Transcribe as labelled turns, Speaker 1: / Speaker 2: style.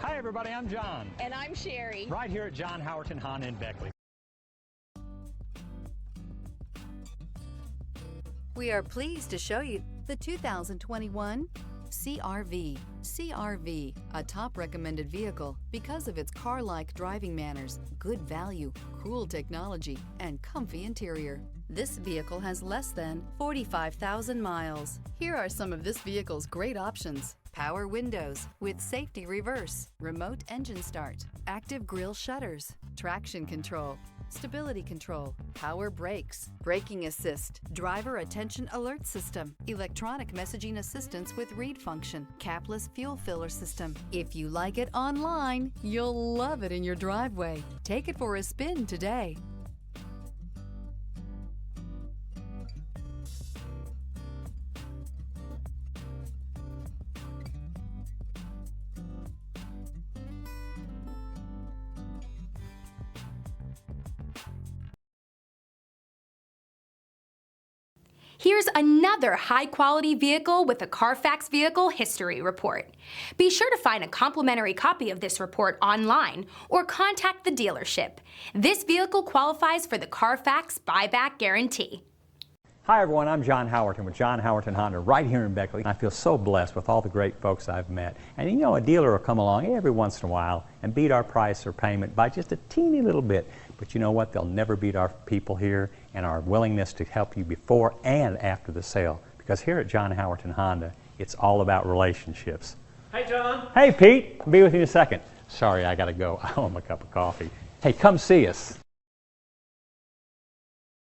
Speaker 1: Hi everybody, I'm John.
Speaker 2: And I'm Sherry.
Speaker 1: Right here at John Howerton Honda in Beckley.
Speaker 3: We are pleased to show you the 2021 CR-V. CR-V, a top recommended vehicle because of its car-like driving manners, good value, cool technology, and comfy interior. This vehicle has less than 45,000 miles. Here are some of this vehicle's great options: power windows with safety reverse, remote engine start, active grille shutters, traction control, stability control, power brakes, braking assist, driver attention alert system, electronic messaging assistance with read function, capless fuel filler system. If you like it online, you'll love it in your driveway. Take it for a spin today.
Speaker 4: Here's another high-quality vehicle with a CARFAX Vehicle History Report. Be sure to find a complimentary copy of this report online or contact the dealership. This vehicle qualifies for the CARFAX Buyback Guarantee.
Speaker 1: Hi everyone, I'm John Howerton with John Howerton Honda right here in Beckley. I feel so blessed with all the great folks I've met. And you know, a dealer will come along every once in a while and beat our price or payment by just a teeny little bit. But you know what? They'll never beat our people here and our willingness to help you before and after the sale. Because here at John Howerton Honda, it's all about relationships.
Speaker 5: Hey John.
Speaker 1: Hey Pete, I'll be with you in a second. Sorry, I gotta go. I owe him a cup of coffee. Hey, come see us.